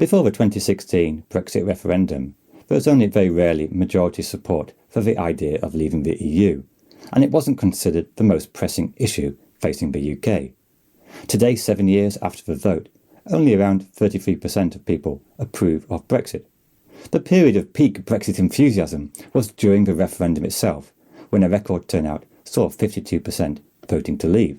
Before the 2016 Brexit referendum, there was only very rarely majority support for the idea of leaving the EU, and it wasn't considered the most pressing issue facing the UK. Today, 7 years after the vote, only around 33% of people approve of Brexit. The period of peak Brexit enthusiasm was during the referendum itself, when a record turnout saw 52% voting to leave.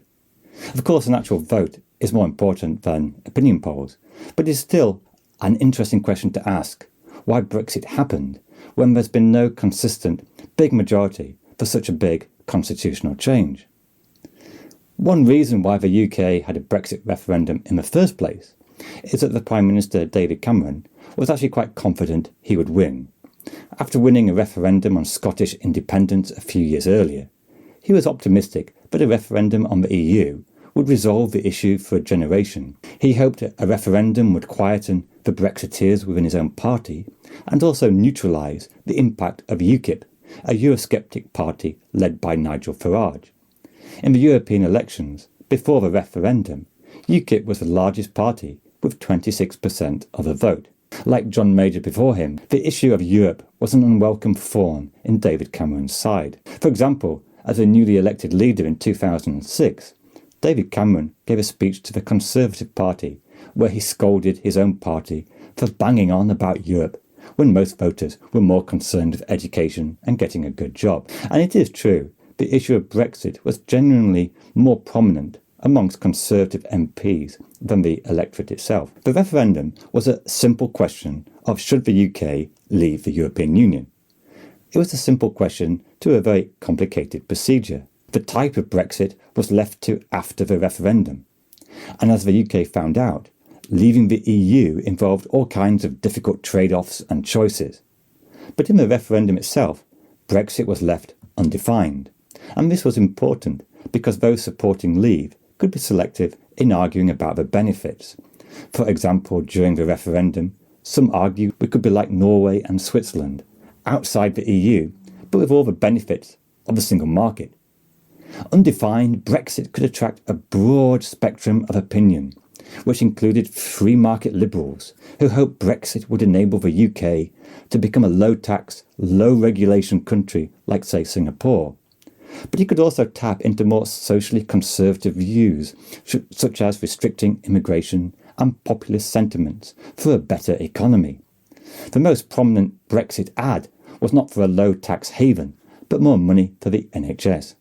Of course, an actual vote is more important than opinion polls, but it is still an interesting question to ask why Brexit happened when there's been no consistent big majority for such a big constitutional change. One reason why the UK had a Brexit referendum in the first place is that the Prime Minister David Cameron was actually quite confident he would win. After winning a referendum on Scottish independence a few years earlier, he was optimistic that a referendum on the EU would resolve the issue for a generation. He hoped a referendum would quieten the Brexiteers within his own party and also neutralise the impact of UKIP, a Eurosceptic party led by Nigel Farage. In the European elections, before the referendum, UKIP was the largest party with 26% of the vote. Like John Major before him, the issue of Europe was an unwelcome thorn in David Cameron's side. For example, as a newly elected leader in 2006, David Cameron gave a speech to the Conservative Party where he scolded his own party for banging on about Europe when most voters were more concerned with education and getting a good job. And it is true, the issue of Brexit was genuinely more prominent amongst Conservative MPs than the electorate itself. The referendum was a simple question of should the UK leave the European Union. It was a simple question to a very complicated procedure. The type of Brexit was left to after the referendum. And as the UK found out, leaving the EU involved all kinds of difficult trade-offs and choices. But in the referendum itself, Brexit was left undefined. And this was important because those supporting leave could be selective in arguing about the benefits. For example, during the referendum, some argued we could be like Norway and Switzerland, outside the EU, but with all the benefits of the single market. Undefined, Brexit could attract a broad spectrum of opinion, which included free market liberals who hoped Brexit would enable the UK to become a low-tax, low-regulation country like, say, Singapore. But he could also tap into more socially conservative views, such as restricting immigration and populist sentiments for a better economy. The most prominent Brexit ad was not for a low-tax haven, but more money for the NHS.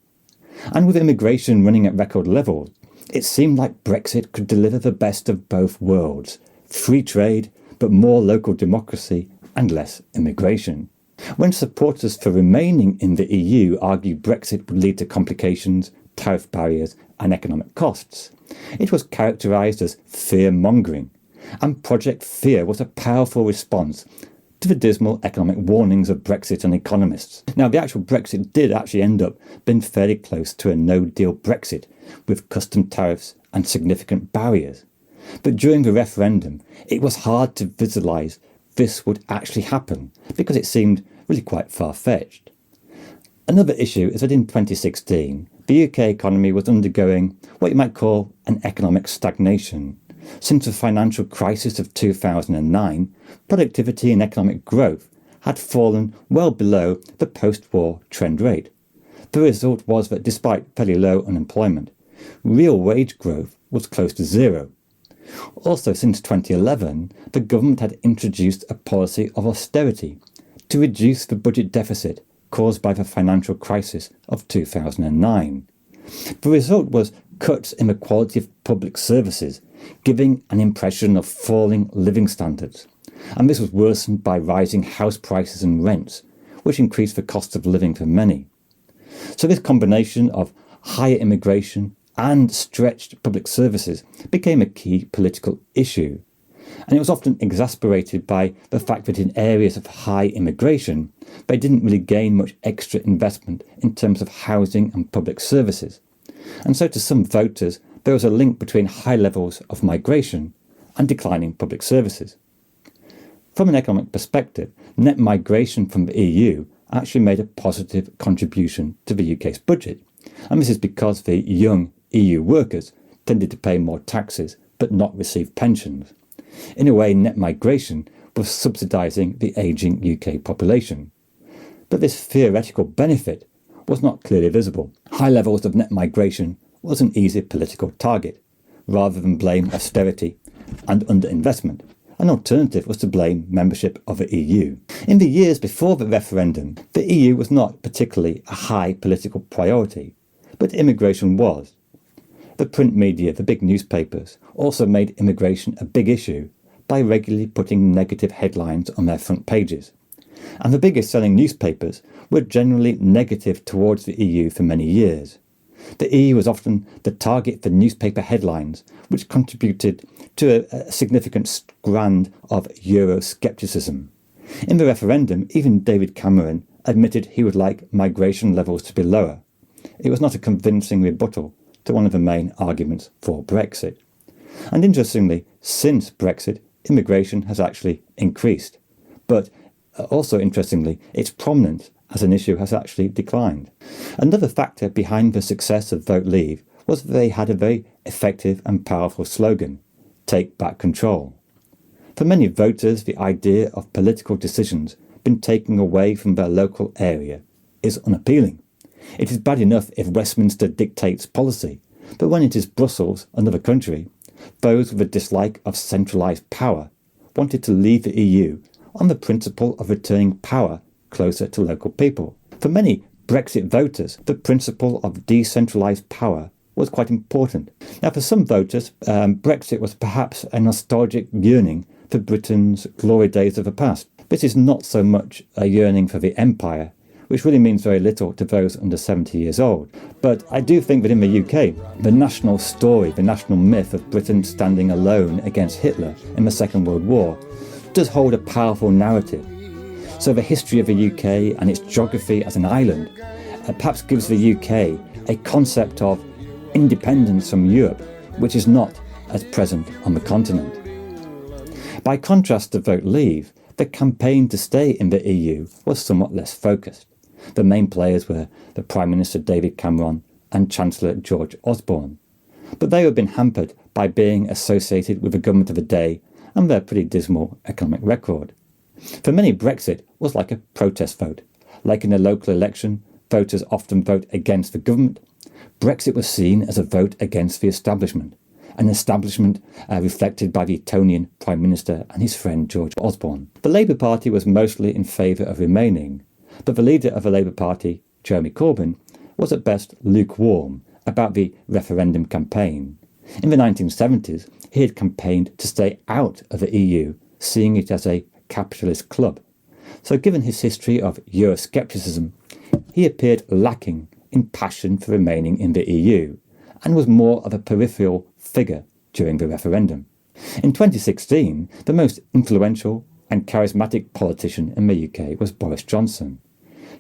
And with immigration running at record levels, it seemed like Brexit could deliver the best of both worlds: free trade, but more local democracy and less immigration. When supporters for remaining in the EU argued Brexit would lead to complications, tariff barriers and economic costs, it was characterised as fear-mongering, and Project Fear was a powerful response to the dismal economic warnings of Brexit and economists. Now, the actual Brexit did actually end up being fairly close to a no-deal Brexit, with custom tariffs and significant barriers. But during the referendum, it was hard to visualise this would actually happen, because it seemed really quite far-fetched. Another issue is that in 2016, the UK economy was undergoing what you might call an economic stagnation. Since the financial crisis of 2009, productivity and economic growth had fallen well below the post-war trend rate. The result was that despite fairly low unemployment, real wage growth was close to zero. Also, since 2011, the government had introduced a policy of austerity to reduce the budget deficit caused by the financial crisis of 2009. The result was cuts in the quality of public services, giving an impression of falling living standards. And this was worsened by rising house prices and rents, which increased the cost of living for many. So this combination of higher immigration and stretched public services became a key political issue. And it was often exasperated by the fact that in areas of high immigration, they didn't really gain much extra investment in terms of housing and public services. And so to some voters, there was a link between high levels of migration and declining public services. From an economic perspective, net migration from the EU actually made a positive contribution to the UK's budget. And this is because the young EU workers tended to pay more taxes but not receive pensions. In a way, net migration was subsidising the ageing UK population. But this theoretical benefit was not clearly visible. High levels of net migration was an easy political target. Rather than blame austerity and underinvestment, an alternative was to blame membership of the EU. In the years before the referendum, the EU was not particularly a high political priority, but immigration was. The print media, the big newspapers, also made immigration a big issue by regularly putting negative headlines on their front pages. And the biggest selling newspapers were generally negative towards the EU for many years. The EU was often the target for newspaper headlines, which contributed to a significant strand of Euroscepticism. In the referendum, even David Cameron admitted he would like migration levels to be lower. It was not a convincing rebuttal to one of the main arguments for Brexit. And interestingly, since Brexit, immigration has actually increased. But also interestingly, its prominence as an issue has actually declined. Another factor behind the success of Vote Leave was that they had a very effective and powerful slogan, "Take back control." For many voters, the idea of political decisions being taken away from their local area is unappealing. It is bad enough if Westminster dictates policy, but when it is Brussels, another country, those with a dislike of centralised power wanted to leave the EU on the principle of returning power closer to local people. For many Brexit voters, the principle of decentralised power was quite important. Now, for some voters, Brexit was perhaps a nostalgic yearning for Britain's glory days of the past. This is not so much a yearning for the empire, which really means very little to those under 70 years old. But I do think that in the UK, the national story, the national myth of Britain standing alone against Hitler in the Second World War does hold a powerful narrative. So the history of the UK and its geography as an island perhaps gives the UK a concept of independence from Europe, which is not as present on the continent. By contrast to Vote Leave, the campaign to stay in the EU was somewhat less focused. The main players were the Prime Minister David Cameron and Chancellor George Osborne. But they have been hampered by being associated with the government of the day and their pretty dismal economic record. For many, Brexit was like a protest vote. Like in a local election, voters often vote against the government. Brexit was seen as a vote against the establishment, an establishment reflected by the Etonian Prime Minister and his friend George Osborne. The Labour Party was mostly in favour of remaining, but the leader of the Labour Party, Jeremy Corbyn, was at best lukewarm about the referendum campaign. In the 1970s, he had campaigned to stay out of the EU, seeing it as a capitalist club. So given his history of Euroscepticism, he appeared lacking in passion for remaining in the EU and was more of a peripheral figure during the referendum. In 2016, the most influential and charismatic politician in the UK was Boris Johnson.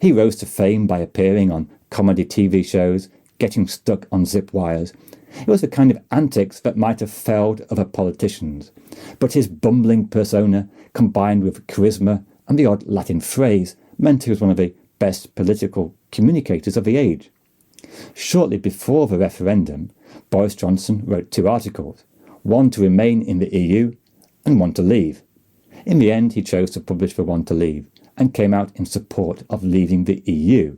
He rose to fame by appearing on comedy TV shows, getting stuck on zip wires. It was the kind of antics that might have failed other politicians, but his bumbling persona, combined with charisma and the odd Latin phrase, meant he was one of the best political communicators of the age. Shortly before the referendum, Boris Johnson wrote 2 articles, one to remain in the EU and one to leave. In the end, he chose to publish the one to leave and came out in support of leaving the EU,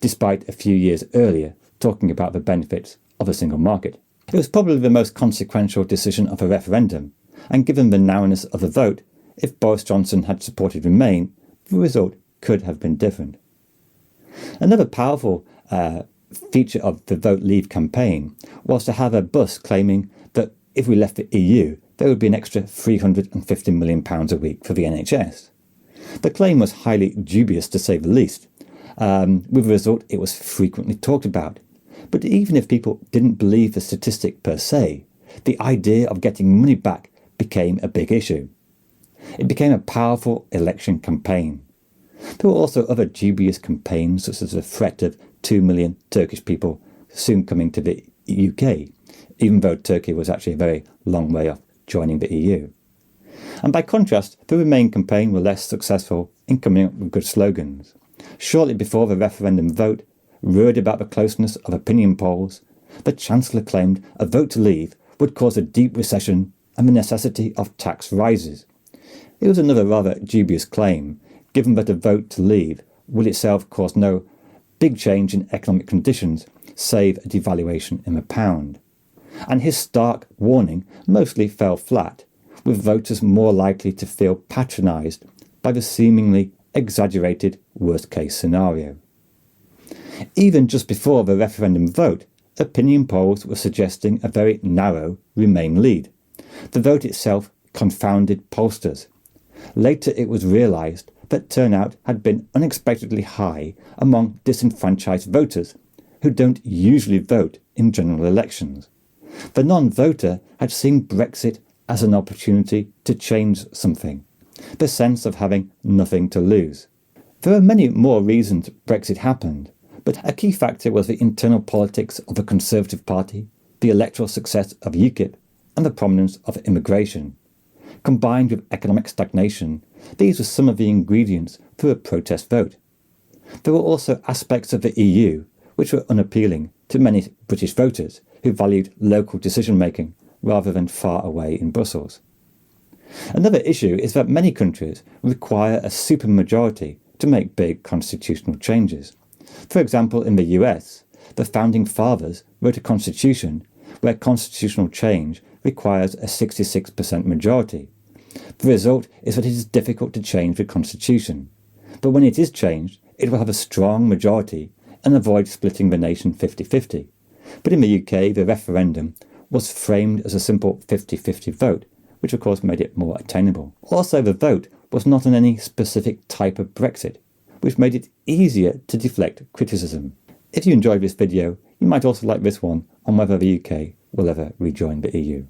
despite a few years earlier talking about the benefits of a single market. It was probably the most consequential decision of a referendum, and given the narrowness of the vote, if Boris Johnson had supported Remain, the result could have been different. Another powerful feature of the Vote Leave campaign was to have a bus claiming that if we left the EU, there would be an extra £350 million a week for the NHS. The claim was highly dubious, to say the least. With the result, it was frequently talked about. But even if people didn't believe the statistic per se, the idea of getting money back became a big issue. It became a powerful election campaign. There were also other dubious campaigns, such as the threat of 2 million Turkish people soon coming to the UK, even though Turkey was actually a very long way off joining the EU. And by contrast, the Remain campaign were less successful in coming up with good slogans. Shortly before the referendum vote, worried about the closeness of opinion polls, the Chancellor claimed a vote to leave would cause a deep recession and the necessity of tax rises. It was another rather dubious claim, given that a vote to leave would itself cause no big change in economic conditions, save a devaluation in the pound. And his stark warning mostly fell flat, with voters more likely to feel patronised by the seemingly exaggerated worst-case scenario. Even just before the referendum vote, opinion polls were suggesting a very narrow Remain lead. The vote itself confounded pollsters. Later it was realised that turnout had been unexpectedly high among disenfranchised voters, who don't usually vote in general elections. The non-voter had seen Brexit as an opportunity to change something, the sense of having nothing to lose. There are many more reasons Brexit happened, but a key factor was the internal politics of the Conservative Party, the electoral success of UKIP, and the prominence of immigration. Combined with economic stagnation, these were some of the ingredients for a protest vote. There were also aspects of the EU which were unappealing to many British voters who valued local decision-making rather than far away in Brussels. Another issue is that many countries require a supermajority to make big constitutional changes. For example, in the US, the Founding Fathers wrote a constitution where constitutional change requires a 66% majority. The result is that it is difficult to change the constitution, but when it is changed, it will have a strong majority and avoid splitting the nation 50-50. But in the UK, the referendum was framed as a simple 50-50 vote, which of course made it more attainable. Also, the vote was not on any specific type of Brexit, which made it easier to deflect criticism. If you enjoyed this video, you might also like this one on whether the UK will ever rejoin the EU.